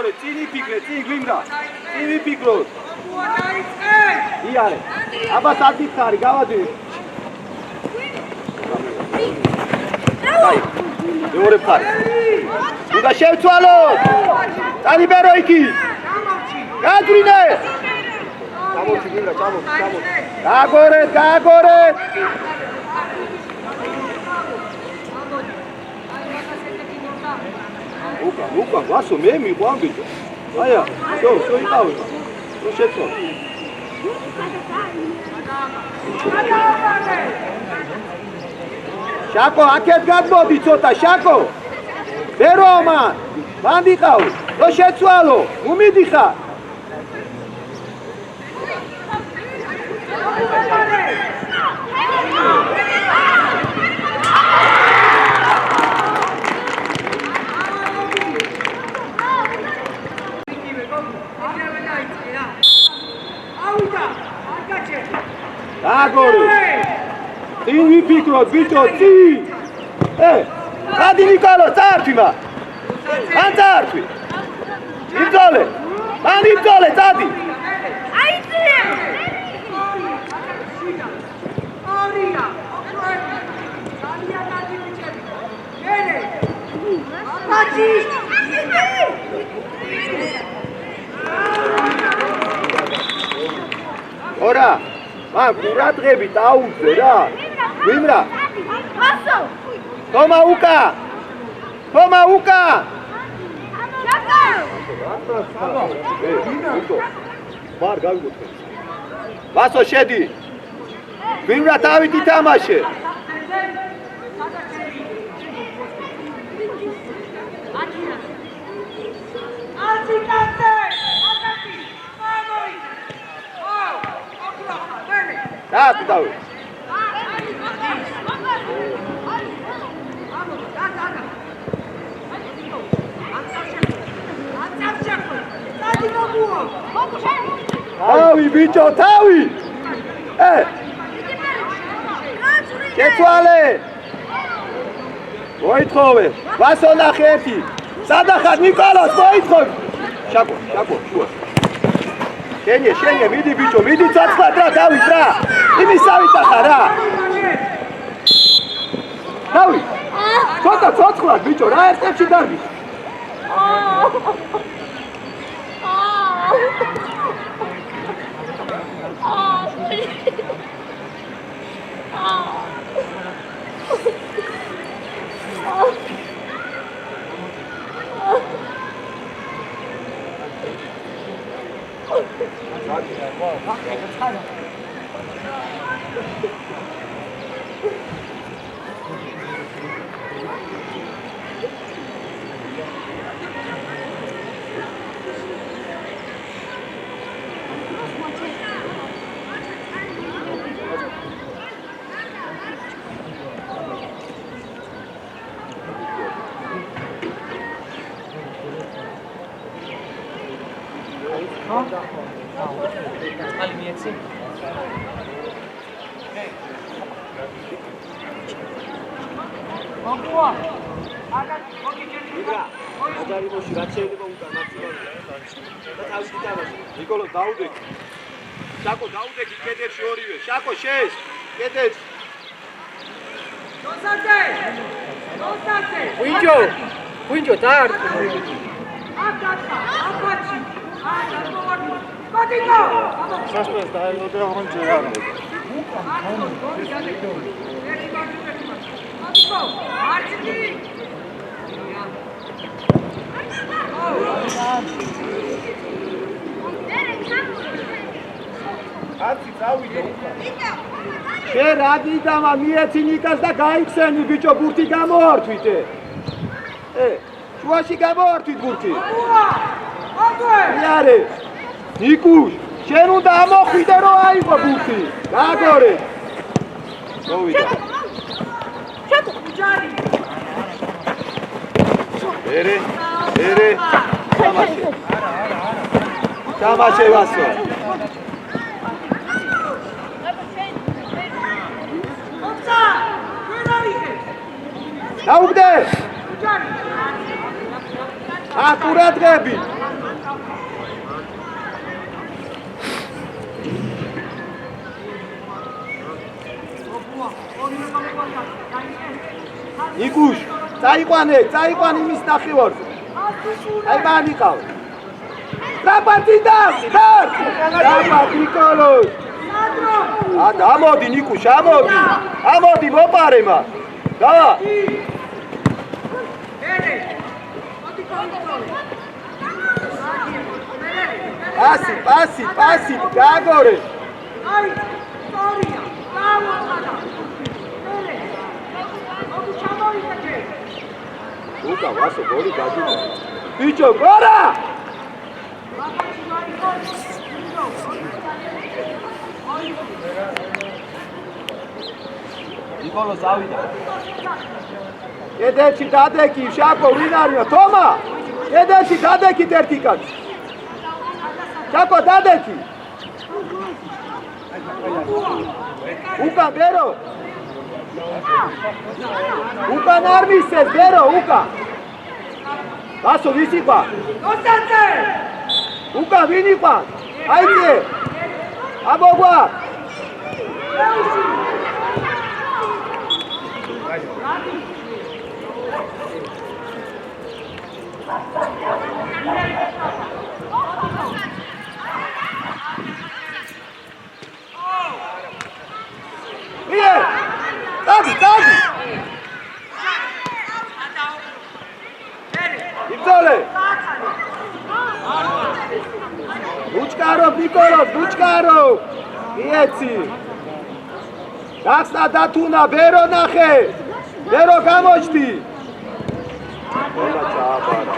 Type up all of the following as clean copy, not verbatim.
გაგორე, წინი ფიქრე, წინ გვიმრა. წინი ფიქროთ. იარე. აბა სადიხარი, გავადი. აი. მეორე ფარი. უნდა შევცვალოთ. წარიბერო იქი. გაძვრინე. ჩამოჩი გინდა, ჩამოჩი. გაგორე. უკა, ვასო მე მიყვან ბიჭო. აია, შო იყავი. რო შეცვალ. შაკო, აქეთ გადმოდი ცოტა, შაკო. ბერომა, მანდიყავ, რო შეცვალო, უმიდიხარ. გაგორე. წინ ვიფიქროთ, ბიჭო, წინ. გადი ნიკოლო, წარჩი მა. ან წარჩი. იბძოლე. მან იბძოლე, წადი. აი წინ. ორია. ძალიან კარგი ბიჭები. მერე. აბაჭი. ორა. მა ყურადღები დაუძე რა. ვიმრა. ასო. თომა უკა. მარ გავიგოთ. ვასო შედი. ვიმრა დავით ითამაშე. Dá, Davi. Tavi, bicho, Tavi. Chetuale. Voitrove. Vaso nacheti. Sadachat Nikolos, voitrove. Shako, shua. შენია, მიდი ბიჭო, მიდი ცოცხლად რა, დავით რა. იმისავით ახარა. დავით. ცოტა ცოცხლად ბიჭო, რა ერთებში დარბი. Nikolos დაუდეკი. შაკო დაუდეკი კედელში ორივე. შაკო შეს. კედელში. დოსაძე. ვინჯო დაარტყი. აბაჭი. მოდიკო. სასწრაფოს დაელოდე აღონჯე რა. შენ რა დიდამა მიეცი ნიკას და გაიხსენი ბიჭო ბურთი გამოართვით. შუაში გამოართვით ბურთი. იარე. ნიკუშ, შენ უნდა ამოხვიდე რომ აიღო ბურთი. გაგორე. მოვიდა. ერე. თამაშე ვასო. დაუგდე. აკურადღები. ნიკუშ, წაიყვანე იმის ნახევარზე. აი მანიყავ. ტრაპატი დავდი, ტრაპატი ნიკოლოს. ამოდი ნიკუშ, ამოდი მოპარე მას. და პასი, გაგორე. აი, სწორია. გამოხატა. უკა ვასო გოლი გაჯუდა. ბიჭო, გორა! ნიკოლოს ავიდა. კედელში დადეკი, შაკო, ვინ არია? თომა! კედელში დადეკით ერთი კაცი. შაკო, დადეკი. უკა ბერო. უკან არ მისცეს, ბერო, უკა. ვასო, ვის იყო? კონსტანტე! უკა ვინ იყო? აიწე. აბოგვა. დადი. იბრძოლე. ლუჩკარო, ნიკოლოს, ლუჩკარო. მიეცი. გახსნა დათუნა, ბერო ნახე. ბერო გამოჩდი. ყველა ჩააბარა.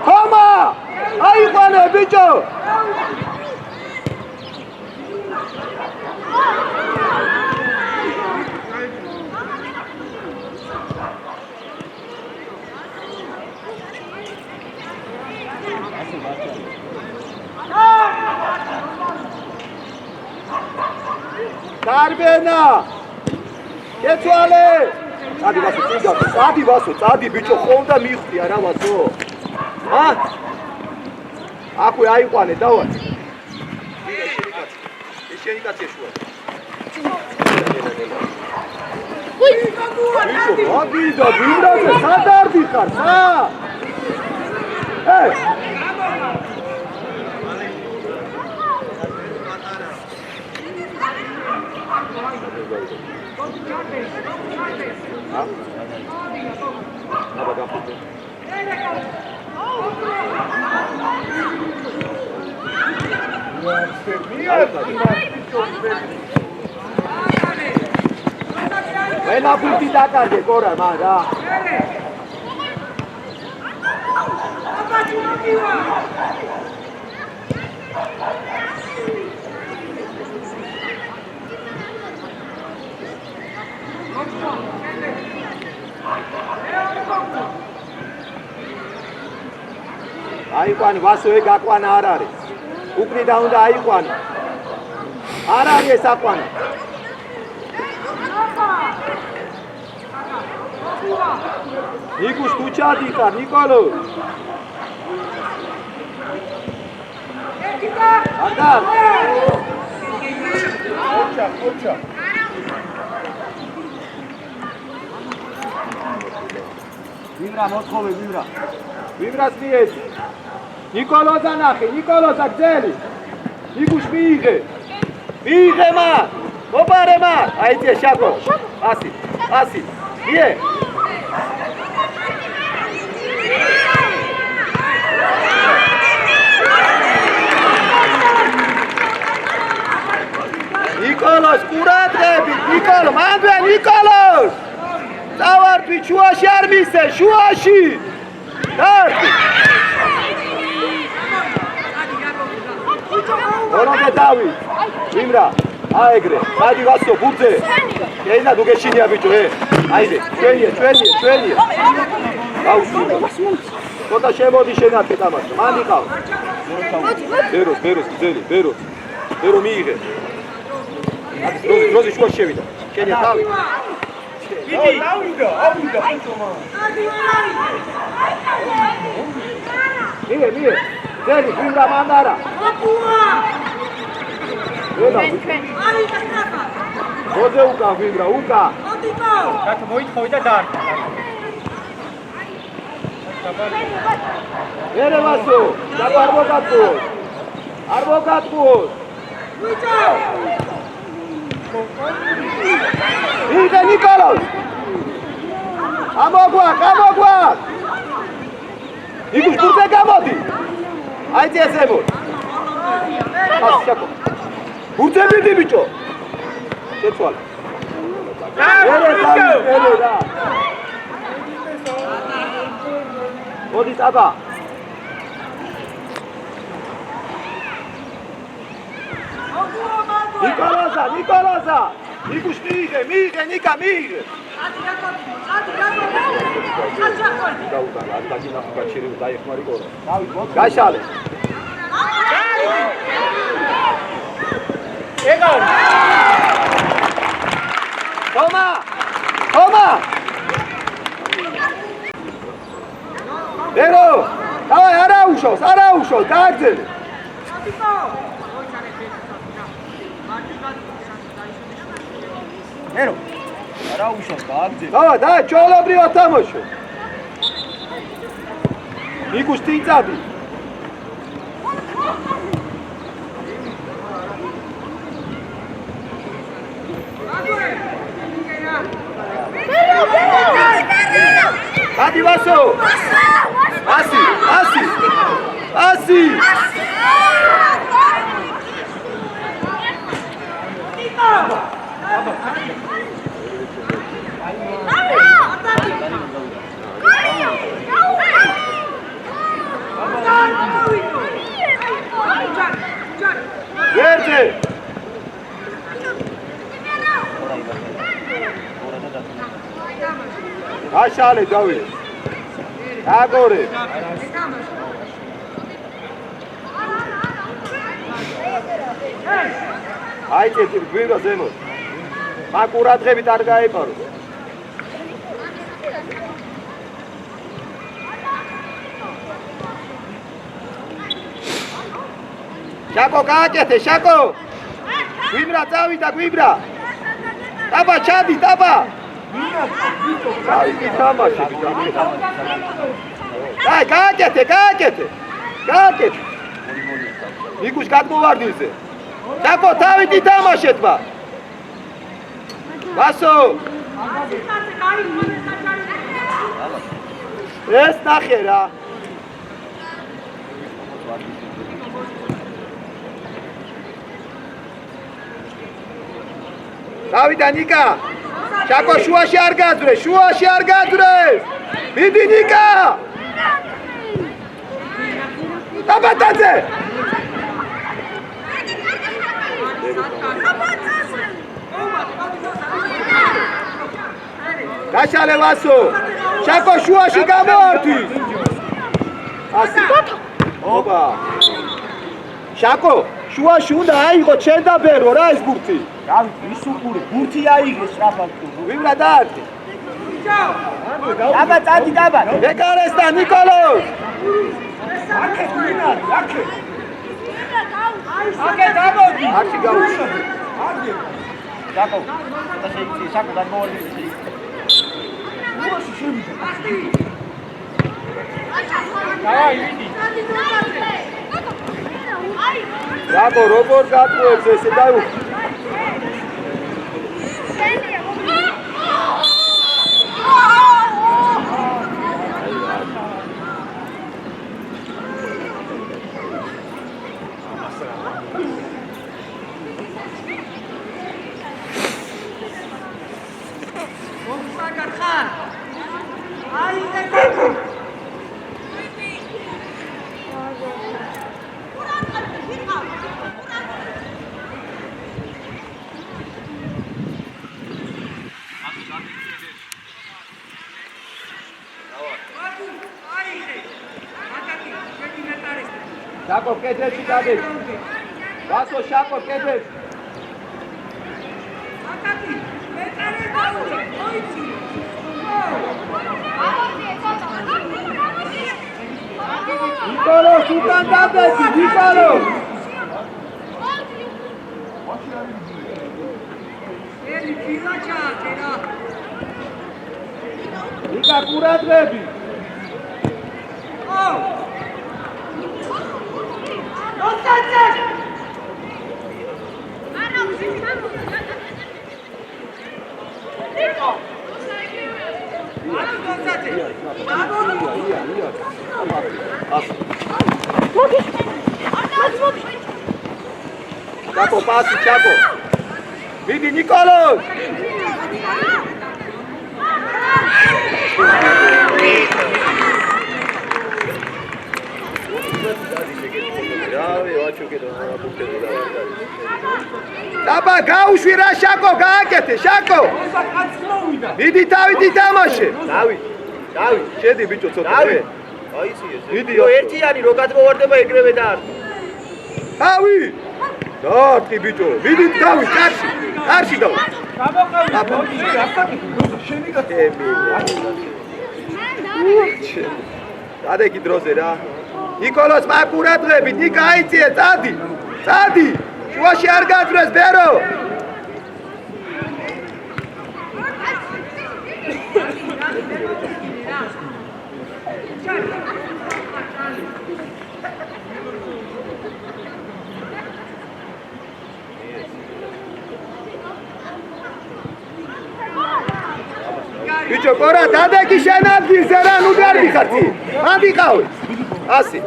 Toma! აიყვანე ბიჭო! დარბენა! კეცვალე! წადი ვასო, ბიჭო, ხონდა მიხვდი არა ვასო? ა? აქვე აიყვანე, დავარ. შენი კაცი შუა. ბიჭო, აგიდა, ვინდაზე სადარდი ხარ, სა? Vena pulti da carde, corra, mara. აიყვანი ვასოე გაყვანა არ არის. უკრიდან უნდა აიყვანა. არ არის ეს აყვანა. ნიკუშ თუჩადი ხარ, ნიკოლო. აკა. ოჩა. ვიმრა მოთხოვე, ვიმრა. ვიმრას მიეცი. ნიკოლოზა ნახე, ნიკოლოზა გძელი. ნიკუშ მიიღე. მიიღე მას. მოპარე მას. აიწე შაკო. ასი. მიე. ნიკოლოს ყურადღები, ნიკოლო, მანდვე ნიკოლოს. დავარდი შუაში არ მისე, შუაში. დავარდი. ორონდე დავი. ვიმრა, აეგრე, მადი ვასო ბურძე. ენა დუგეშინია ბიჭო, აიდე, ჩვენია. აუსი. ცოტა შემოდი შენათე თამაში. მან იყავ. ბეროს, გზელი, ბერო მიიღე. დროზი შუაში შევიდა. შენია თავი. ავიდა მie ძელი ვინდა მანდარა მოძე უკა ვინდა უკა რატო მოითხოვი და დაარქვა ერე ვასო და არ მოგატყუოს ვინდა ნიკოლოზ ამოგვა იგუშ გურზე გამოდი აი წესებო ასაკო გურზე მიდი ბიჭო შეცვალა ერე რა მოდი წაბა ნიკოლოზა იგუშ მიიღე ნიკა მიიღე გაშალე თომა ერო დავაი არა უშავს გააგზელე ერო არა უშავს გააგზელე და ჩოლობრივად თამაშო იგუშ წინწადი Hadi Vaso! Asi! Verde! Aşağıle David. Agore. Haydi გვინდა ზემოთ. მაგ ყურადღებით არ გაიპარო. შაკო გააკეთე, შაკო. გვიბრა წავიდა, გვიბრა. დაბა ჩადი, დაბა. Ai, თამაში. აი, გააკეთე. იგუშ გადმოვარდნიზე. დაკო თავით ითამაშეთ მა. ვასო. ეს ნახე რა. დავიდა ნიკა. შაკო შუაში არ გაძვრე. მიდი ნიკა. დაბატაზე. გაშალე ვასო. შაკო შუაში გამოართვი. ასი. ოპა. შაკო შუაში უნდა აიღო ჩენ და ბერო რა ეს ბურთი. რავი, ისუკური ბურთი აიღეს რაფალტუ. ვიბრა დაარტყი. დაბა წადი დაბა. ეკარესტა ნიკოლოზ. აქე გვინარი, აქე. აქე დამოდი. აქე გაუჩი. აქე. შაკო, და შეიძლება შაკო დამოვიდი. უშ შევიდა. დავაი ვიდი. შაკო როგორ გატყუებს ესე დაუ. Shako კედელში დადეს. ვასო შაკო კედელში. აკაკი, მეკარება. ნიკოლოს უკან დაბეჭდი, ნიკოლოს! ნიკა ყურადღები! Čako, pasi, Čako! Vidi Nikolos! Daba, gauši ra, Šako, gaakete, Šako! Vidi David ითამაშე. David, შედი ბიჭო ცოტა. ვიდი, ერთიანი რო გადმოვარდება ეგრევე და არ. David! დარტყი ბიჭო, ვიდი David, კარში დავა. გამოყავი, შენი დადექი დროზე რა. ნიკოლოს მაკურადღები, ნიკა აიწიე, წადი! შუაში არ გაძვრეს ბერო! ბიჭო, ყორა, დადექი შენ ადგილზე რა, ნუ არ მიხარცი. მან ვიყავი. ასი.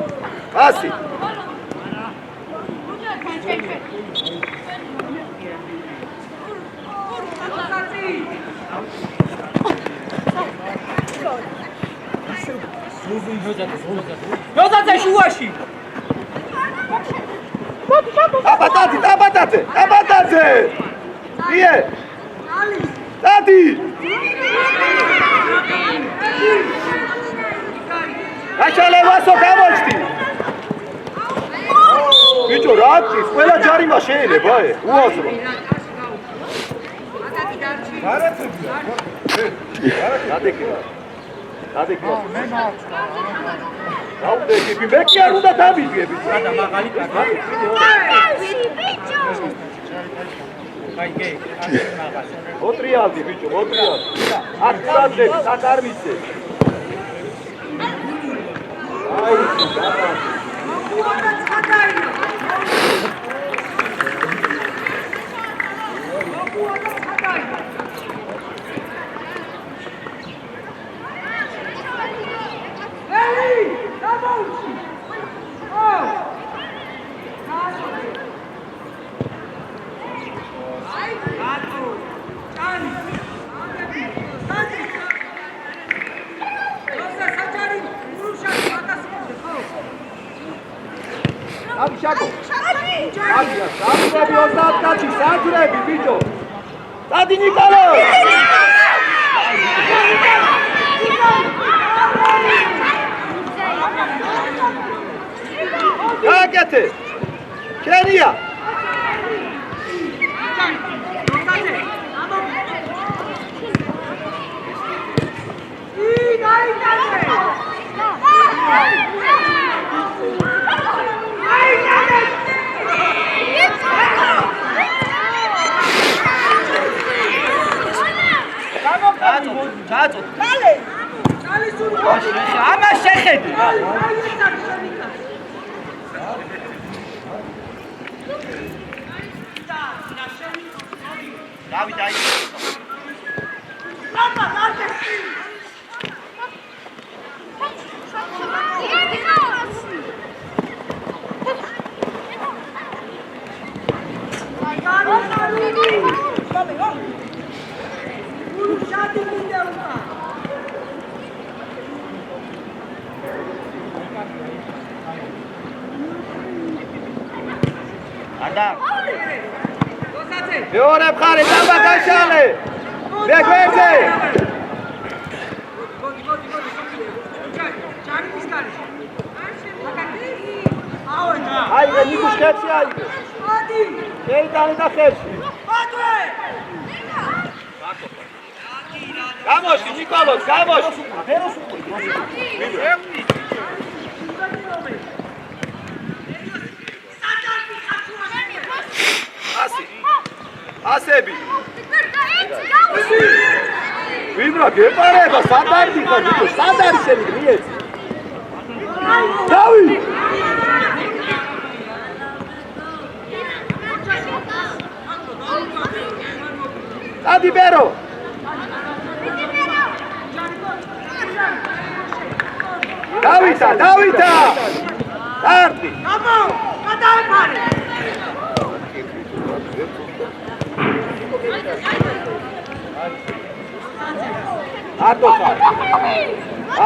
ნოზაძე შუაში. აბატაძე. იე. დადი. აშალე ვასო გამოჩდი. ბიჭო, რა გწის? ყველა ჯარიმა შეიძლება, უაზრო. დადექი. დაუდექი, მე კი არ უნდა დავიძიები. და მაღალი კარგი. აი, მაღალი. მოტრიალდი, ბიჭო, მოტრიალდი. აქ სადები, აქ არ მიცე. აი, გადა. Šako! Sadrebi, ostatkači, sadrebi, bićo! Sadi Nikolo! Kakete! Kenija! Čaco! Ama šeheди! David, ajde! მეორე მხარე დაბა გაშალე. მე გვერდზე. აი, ნიკუშ ხეთში აიგე. შეიტანე და ხეთში. გამოში ნიკოლოს, გამოში. ასები. ვინდა გეპარება სადარდი ხარ ნიკო, სადარი შენი გიეც. დავი. ადი ბერო. დავითა, დავითა. კარდი. გამო, გადაიფარე. ატო ხარ.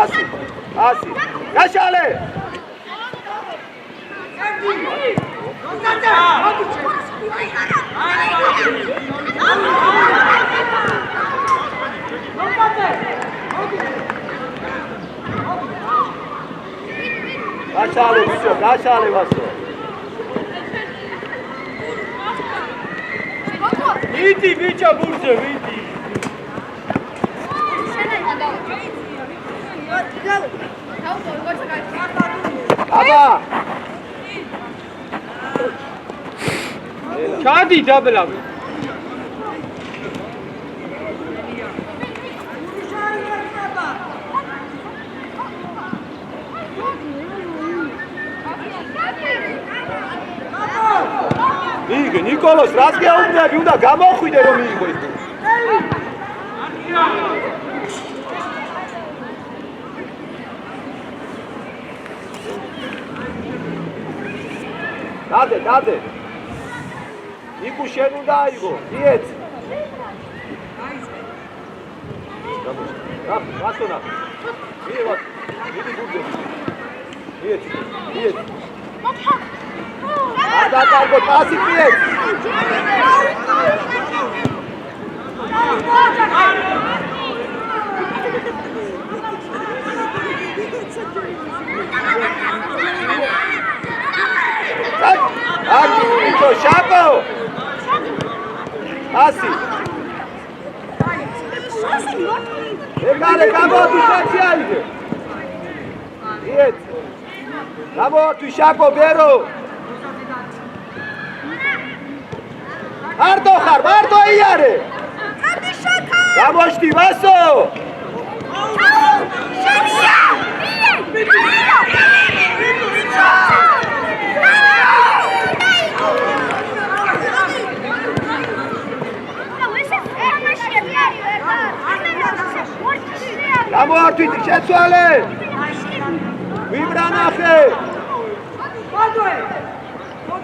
ასი. გაშალე. გაშალე ბიჭო, გაშალე ვასო. ვიდი ბიჭო ბურთზე ვიდი. აბა. ჩადი დაბლავი. იგ ნიკოლოს რას გეუბნები უნდა გამოხვიდე რომ მიიღო ის. დადე. ნიკუ შენ უნდა აიღო, მიეც. გასონა. მიიღო. მიდი გუძე. მიეც. დაკარგო პასი მიეც. Aki, Nico, Chaco! Asi! Regale, cabo, tu sociali! Iet! Cabo, tu Chaco, Vero! Marto, iare! Cabo, Stivaso! გამოართვით შეცვალე! ვიბრანახე!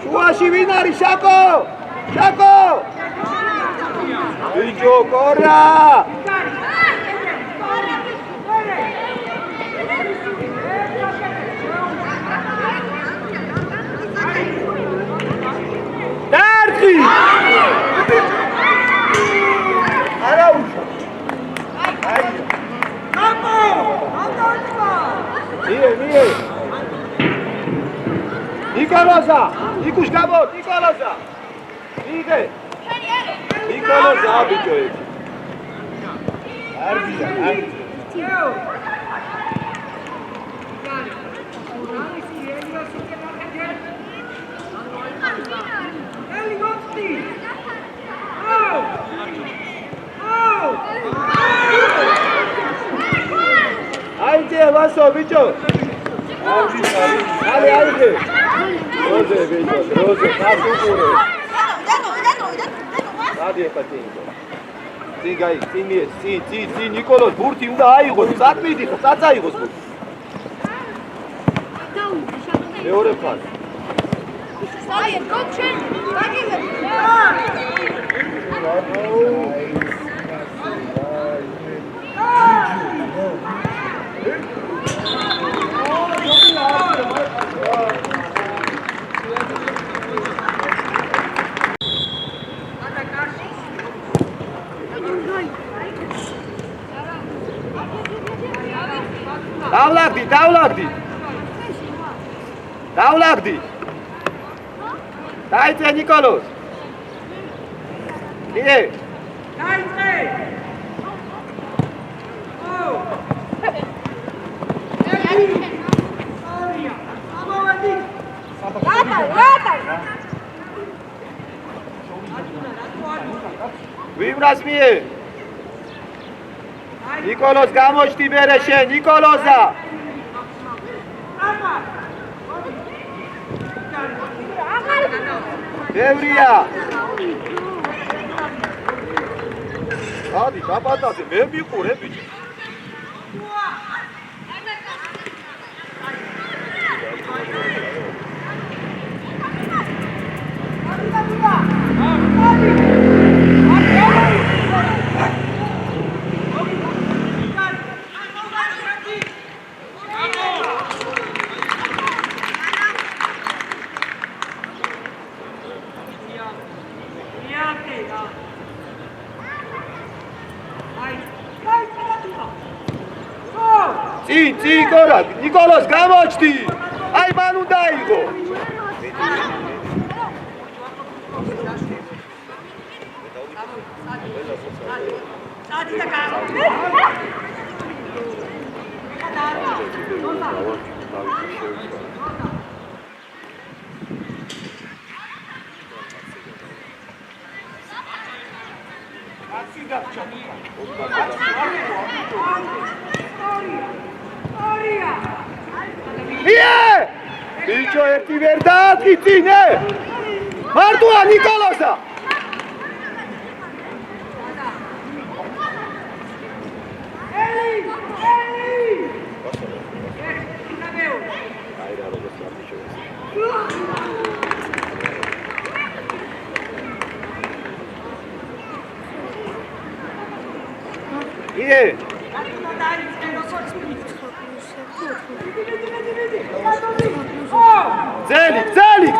შუაში ვინ არის შაკო? შაკო! ბიჭო კორა! დარტი! არა უშო! Mie. Nicolosa, ikuş gabo, Nicolosa. Ige. Nicolosa abi köy. Erbiya. Haydi vaso bicho. Haydi. Roze bicho, roze. Nasıl kuru? Hadi patinko. Tigay, tiniye, ti Nikolos burti unda aigos, satmidi, satsaigos bu. Მეორე ფას. Hayır, koçun. Davlagdi. Dайте, Nikolos. Ie. ვიმრას მიე ნიკოლოს გამოჩდი მერე შენ ნიკოლოზა ბევრია ადი დაბადაზე მე მიყურე ბიჭო წი გორა ნიკოლოს გამოჩდი აი მან უნდა იყო ბიჭო ერთი ვერ დაადგი წინე მარტოა ნიკოლოზა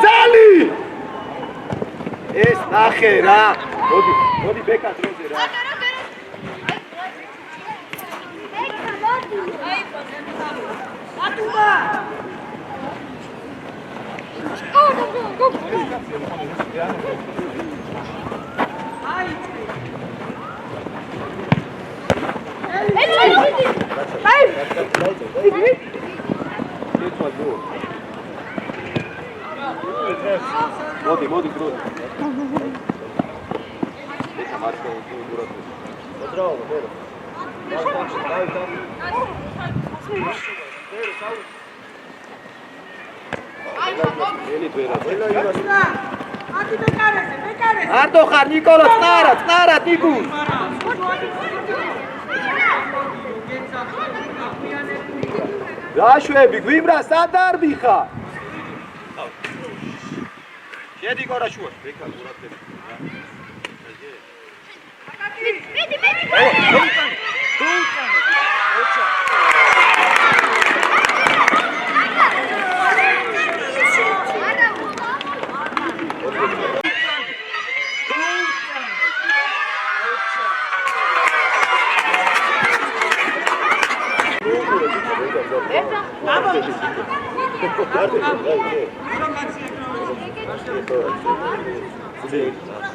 ძელი ეს ნახე რა მოდი ბეკა დროზე რა მოდი დროზე არტო ხარ ნიკოლო წნარა ნიკუ გაშვები გვიმრა სადარბი ხარ შედი გორა შუა ბეკა ყურადღება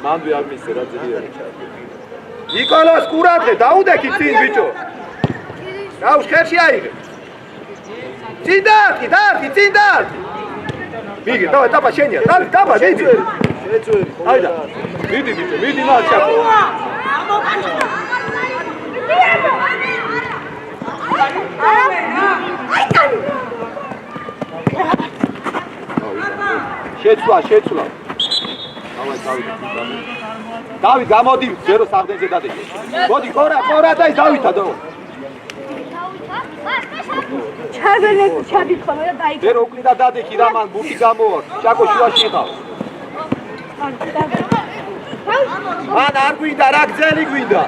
მანდ არ მისე რა ძლიერი ნიკოლოს ყურადღე დაუდექი წინ ბიჭო გაუშვ ხერში აიღე წინ დაარქი წინ დაარქი მიგი დავა დაბა შენია დაბა მიდი შეწვევი აიდა მიდი ბიჭო მიდი მარჩაკო შეცვლა დავით გამოდი ზერო საღდენზე დადექი მოდი ყორა და ის დავითა დო ჩადით ხოლმე და დაიქ ზერო უკნიდა დადექი რა მან ბურთი გამოვარ შაკო შუაში იყავ მან არ გვინდა რა გძელი გვინდა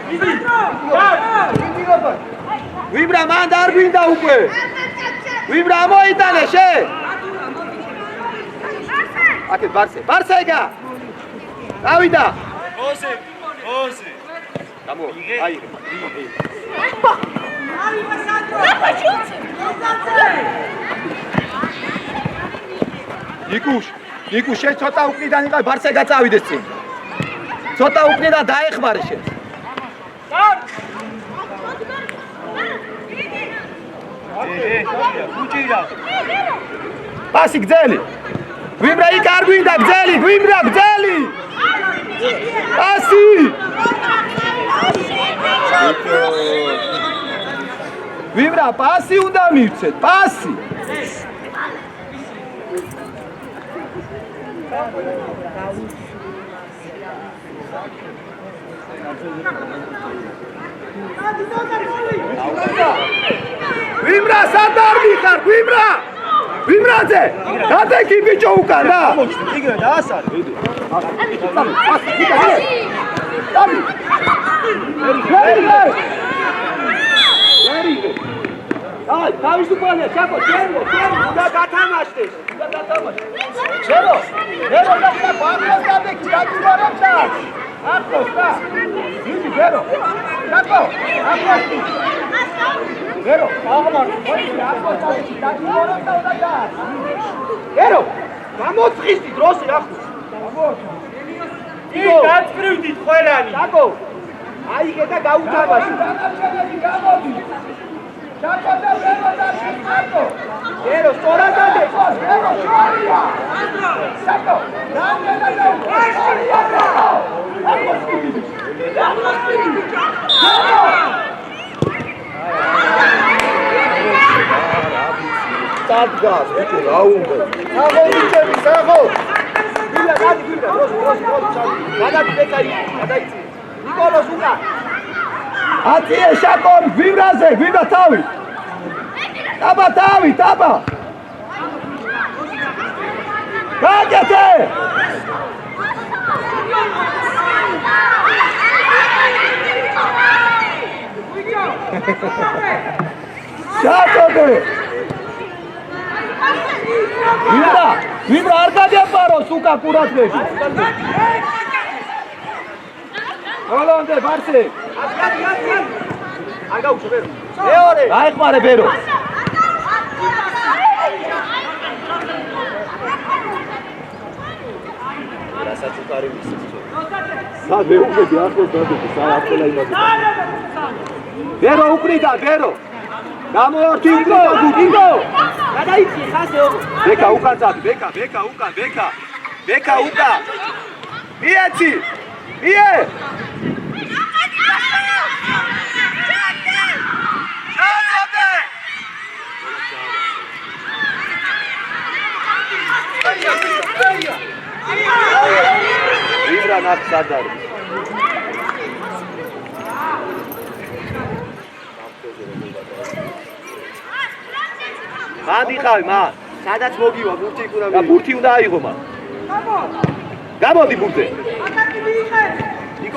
ვიბრა მან არ გვინდა უკვე ვიბრა მოიტანე შე აკეთ ბარსეგა დავიდა ოსე გამო აიღე ნიკუშ შენ ცოტა უკნიდან იყავ ბარსეგა წავიდეს წინ ცოტა უკნიდან დაეხმარე შენ უჭირა. პასი გძელი. გვიმრა იქ არ გვინდა გძელი, გვიმრა გძელი. პასი. გვიმრა პასი უნდა მივცეთ, პასი. გვიმრა სადარ მიხარ, გვიმრა. გვიმრაძე, გადაიქი ბიჭო უკან რა. იგრე დაასარე. აი, თავისუფალია, ჩაკო, შენო, უნდა გათამაშდეს. შენო, შენო და ბანკოს გადაიქი, დაგიმარებს და. ახლოს და. დიდი შენო. ჩაკო, ახლოს. შენო, აღმარ, მოიწე, ახლოს დავიქი, დაგიმარებს და უნდა და. შენო, გამოცხისი დროსი ახლოს. კი გაწკრივდით ყველანი. ჩაკო. აიღე და გაუთამაშე. გამოდი. ჩაკო და შენო და შეკო. შენო, სწორად დადი. შენო, შორია. ჩაკო, რამდენი და შორია. სტადგას, ბიჭო, რა უნდა? საღო ბიჭები, საღო. გილა, გადი, გილა, როზი, გადადი ბეკარი, გადაიცი. ნიკოლოს უკა. ათიე შაკორი, გვიმრაზე, გვიმრა თავი. ტაბა თავი, ტაბა. გაკეთე. შაკოდე. გვიმრა არ გადაყაროს უკა ყურადღები. გოლონდე ბარსე. არ გაუშვე ბერო. მეორე. აიხმარე ბერო. რასაც უკარი მისცეს. სად მეუღები ახლოს დადები, სა აფლა იმაზე. ბერო უკრიდა, ბერო. გამოართი უკრიდა, გიგო. გადაიცი ხაზე ოღო. ბეკა უკან წადი, ბეკა უკან, ბეკა. ბეკა უკა. მიეცი. მიე. ვიბრა ნახსადარი. მანდიხავი მან. სადაც მოგივა ბურთი იქ უნდა. და ბურთი უნდა აიღო მან. გამოდი ბურთზე.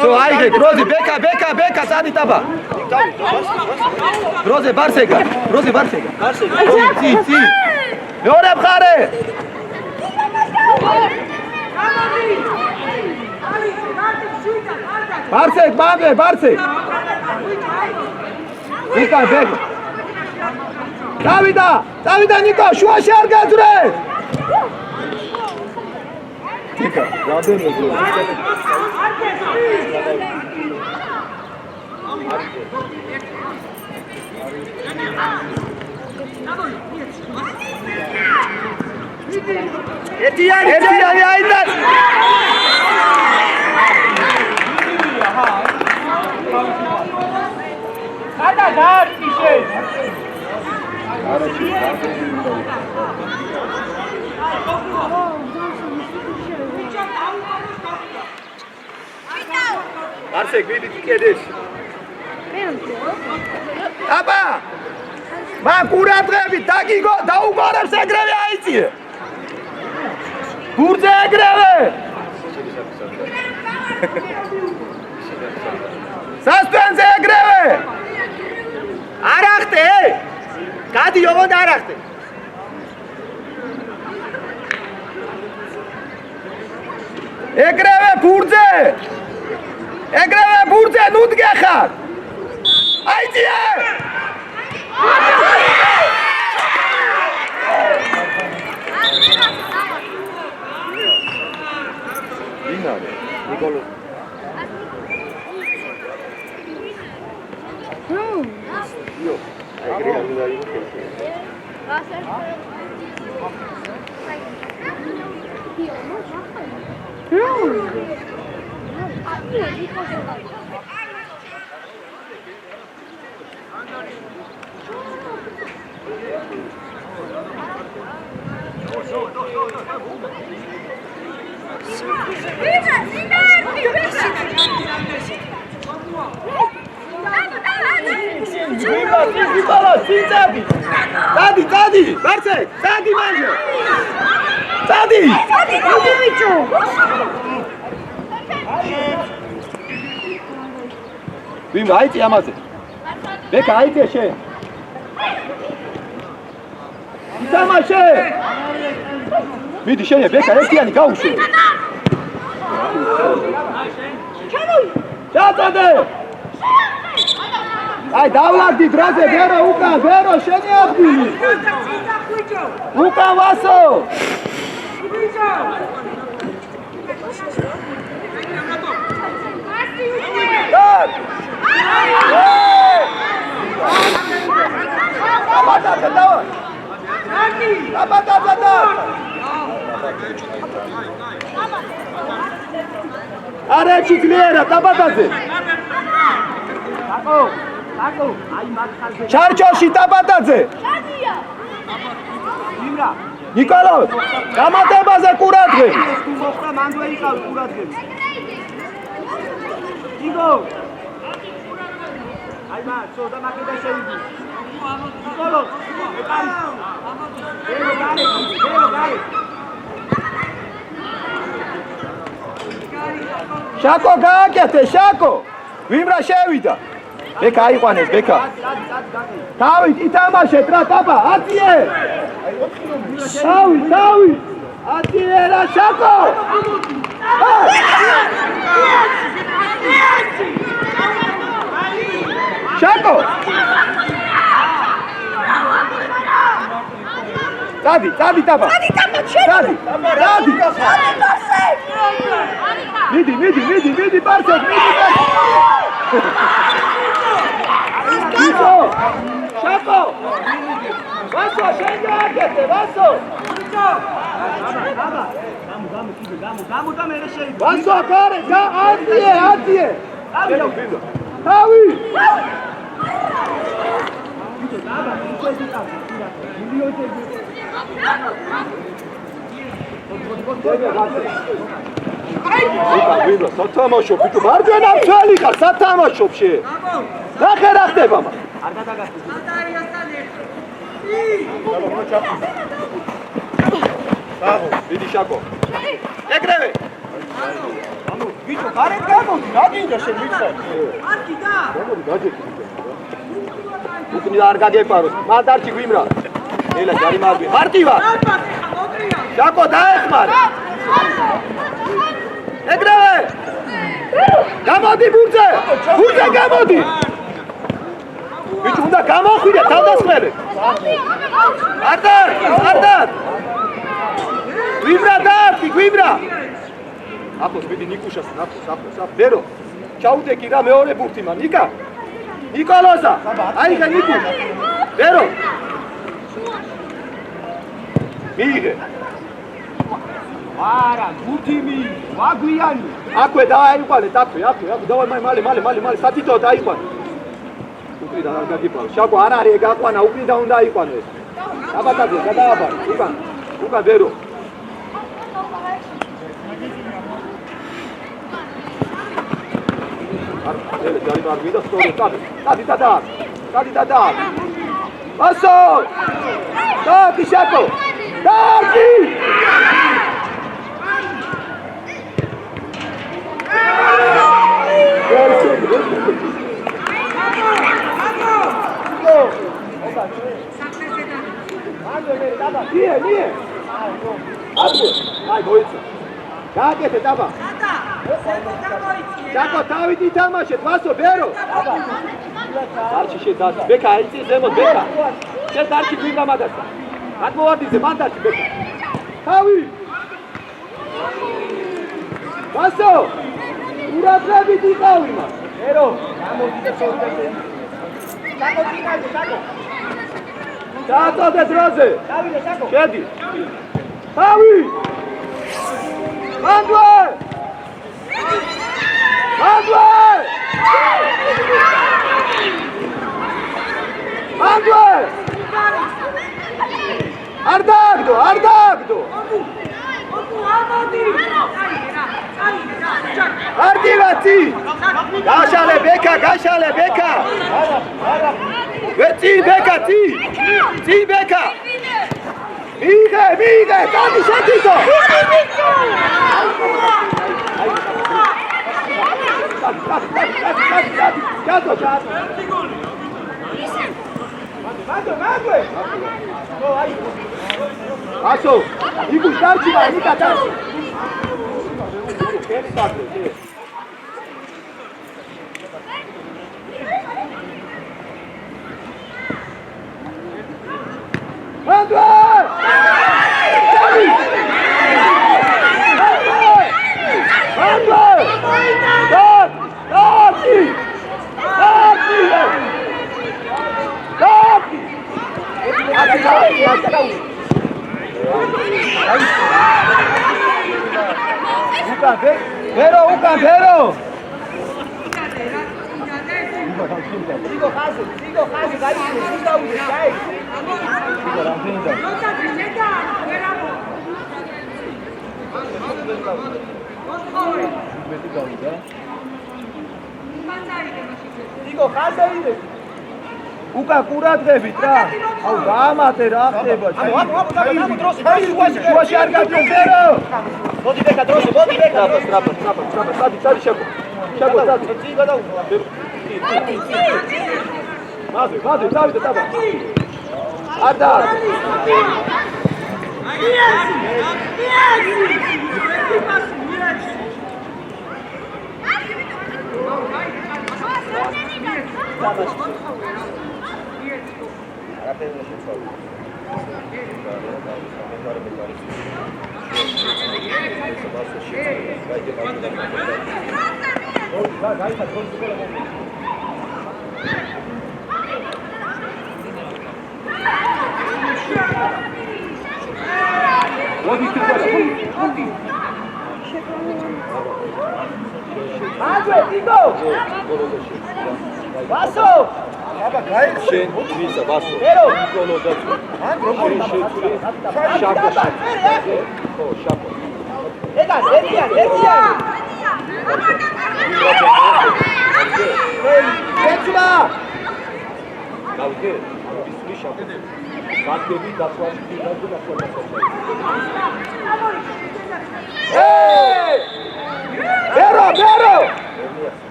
სო აიღე დროზე ბეკა სადი ტაბა. დროზე ბარსეგა. ცი. მეორე მხარე. ბარსეგ, ბარსეგ. ბეკა. დავიდა ნიკო, შუაში არ გაძვრე. ნიკო, რამდენია? ეთიანი აიდან. ადა გაარტიშე. არსე გვიდით კედეს. აბა! მან ყურადღები დაუგორებს ეგრევე აიწიე. ბურთზე ეგრევე. სასპენზე ეგრევე. არახტე. გადი ოღონდ არახტე. ეგრევე ბურთზე ნუდგე ხარ. აიწიე. ინარე ნიკოლო. იო. Დადი, ბარცე, დადი მანჯო. დადი. ბიჭო. ვინ აიწი ამაზე? ბეკა აიწე შენ. ითამაშე. მიდი შენ ბეკა ერთიანი გაუშვე. ჩაწოდე. აი დავლაგდი დროზე ბერო უკან ბერო შენი ადგილი. უკან ვასო. Areci gliera, tabataze. Charchoshi tabataze. Nicolau, gamatebaze kuradge. Igo. Ai ma, soda makeda sheidi. Nicolau, Shako gaakete, Shako. Vimra shevida. Beka aiqanes, Beka. Tavit itamashet ra tapa, atie. Tavi. Atie ra Shako. Shako. Dadi tapa. Dadi. Midi, Barsek. Viso, Shako. Vaso, shengagete, Vaso. Vaso, kare, atie. Tavi. ვიდრე სათამაშო ბიჭო მარჯვენა მთელი ხარ სათამაშოებში ნახე რა ხდება მაგ არ გადაგასწრე ბაბო დიდი შაკო ეგრევე ანუ ბიჭო გარეთ გამოდი რა გინდა შენ ვიცი არ გიდა გამოდი გაჯექი უკნი არ გაგეპაროს მანდარჩი გვიმრა ელა ჯარი მარბი მარტივა შაკო დაეხმარე ეგრევე გამოდი ბურთზე გამოდი ბიჭო უნდა გამოხვიდე თავდასხმელე არდარ გვიმრა ახლოს მიდი ნიკუშას ახლოს ბერო ჩაუდეკი რა მეორე ბურთი მან ნიკოლოზა აიღე ნიკუ ბერო მიიღე არა გუთი ვაგვიანი აკვე დააიყვანეთ აკვე დავай მალე სათითო დაიყვანე უკრიდან არ გაგიპარო შაკო არ არის გაყვანა უკრიდან უნდა აიყვანო ეს აბატადე გადააბარე უკან ბერო ელე ჯარი მარბი და სწორი დადი ასო დადი შაკო დადი Niye? Ay boyutsa. Gagete taba. Shako tavit itamashet, Vaso bero. Darchi shedas. Beka itsi zemos Beka. She darchi gwinga madasa. Admovardise mandarchi Beka. Tavi. Vaso. Uradrebit iqavi ma. Bero. Amodide sorte. Shako დააწოდე დროზე. შედი. თავი. მანდვე. არ დააგდო. არ დივაცი. გაშალე ბეკა. ვეცი ბეკა, წი ბეკა. მიიღე, გადი შეთითო. Gato. Aso, iku starci vai, mica tanto. Vero! Digo, Hazel, უკა კურადღებით რა. აუ დაამატე რა ხდება. ამო დროს შუაში არ გაძლევ ვერო. მოდი ბეკა დროზე, სტრაპა. სადი შეკო, სადი. წი გადაუვა. მადე, დავიდე ტაბა. ადა.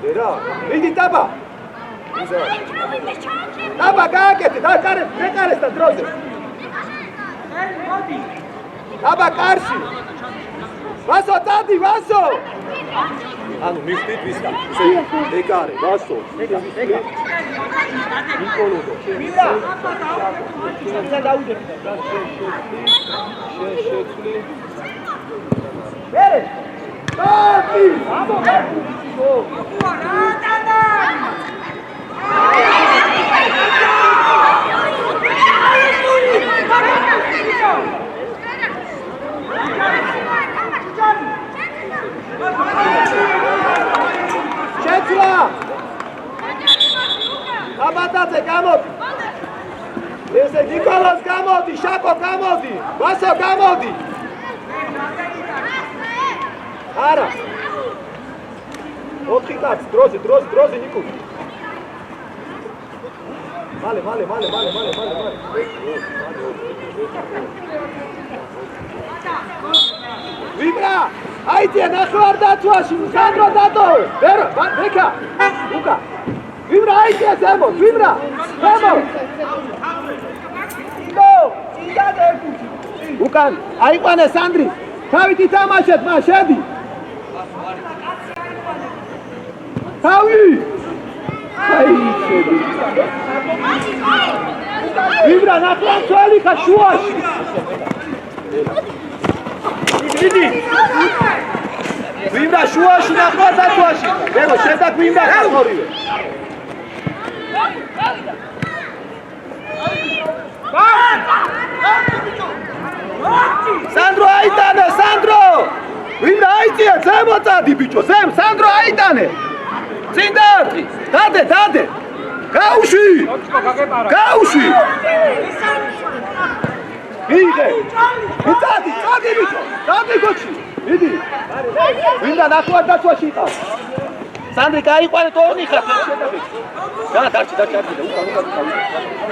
Vero! Vedi taba! Taba გააკეთე, დაკარე და დროზე. Taba კარში. ვასო დადი, ვასო! ანუ მიხდით ვისკა. ეკარე, ვასო. ნიკოლოდო. მიდა. შენ დაუდები. შეცვლი. მერე. დადი! ამო შეცვლა! აბატაძე გამოდი! ესე ნიკოლას გამოდი, შაკო გამოდი, ვასო გამოდი! არა! 4 კაცი, დროზე ნიკო! მალე. ვიბრა! აიწია ნახევარ დაცვაში, სანდრო დატოვე! ვერო, ბეკა! უკა! ვიბრა აიწია ზემოთ, ვიბრა! ზემოთ! წინდად ერთუთი! უკან, აიყვანე სანდრი! თავით ითამაშეთ, მა შედი! თავი! აი შედი! ვიბრა ნახლა ძველი ხა შუაში! იდი! ვიბრა შუაში ნახლა დაცვაში! ვერო შენ და ვიბრა ხორივე! სანდრო აიტანე, სანდრო! ვინ აიწია, ზემო წადი ბიჭო, სანდრო აიტანე! წინ დაარტყი, დადე! გაუში! გაუში! მიიღე! წადი ბიჭო, წადი გოჩი! მიდი! ვინდა ნახევარ დაცვაში იყავს? სანდრი გაიყვანეთ ორნი ხარ, შედაბი. დარჩი, უკან.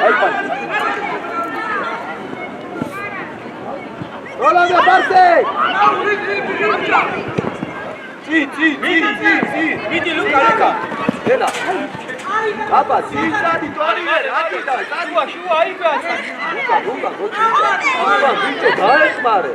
აიყვანე. როლანდე ბარსე! წი. მიდი ლუკა. ელა. აბა, წიძადი თორიერ, აკიდა, სადვა შუა აიბაცა. ლუკა, გოჩი. აბა, ბიჭო, დაეხმარე.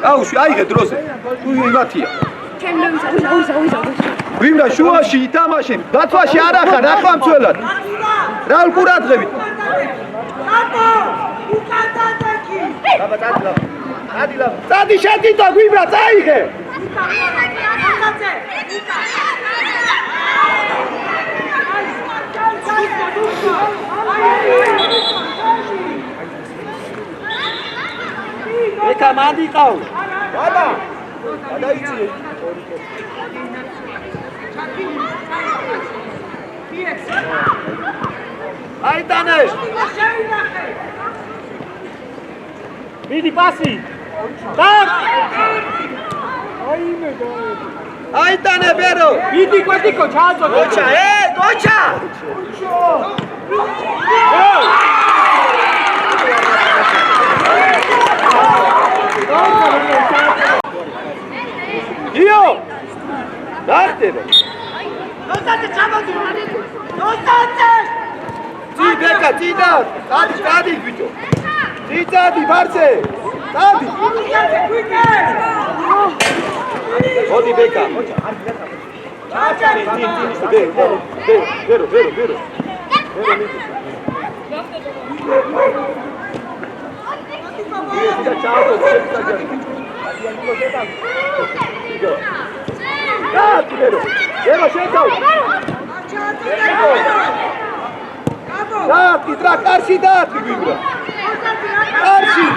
აუში, აიღე დროზე. თუ იმათია. ვიმრა შუაში ითამაშე, დაცვაში არ ახარ, ახლა მცველად. რაულ ყურადღებით. წადი შედიდა, ვიმრა, წაიღე. ეკა მანდი ყავ. ბაბა. გადაიწიე. აიტანე. მიდი პასი. აიტანე ბერო. მიდი კვეთიკო ჩააწოდე. დოჩა! იო! დახტება. ნოსტაძე ჩამოდი. ნოსტაძე! წი ბეკა, წიდა. წადი ბიჭო. წადი ბარსე. წადი. ნოსტაძე კვიკე! მოდი ბეკა. ბერო. დათი, ტრაკარში დათი ვიბრა. კარში.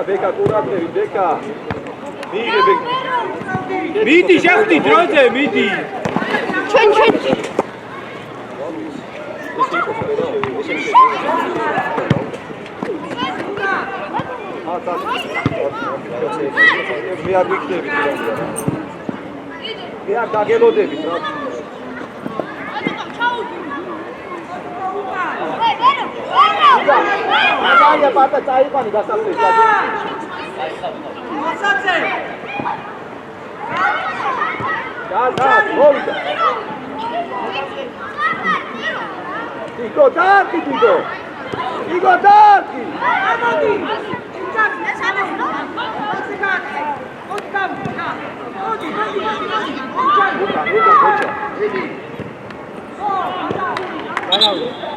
ბეკა ყურადღები ბეკა მიიღე ბეკა მიდი შეხვდი დროზე მიდი ჩვენ მე არ ვიქნები მე არ დაგელოდებით რა Aya pata წაიყვანი გასაფრთხეს ნოსტაძე! და მოვიდა იგო დარტი ამოდი!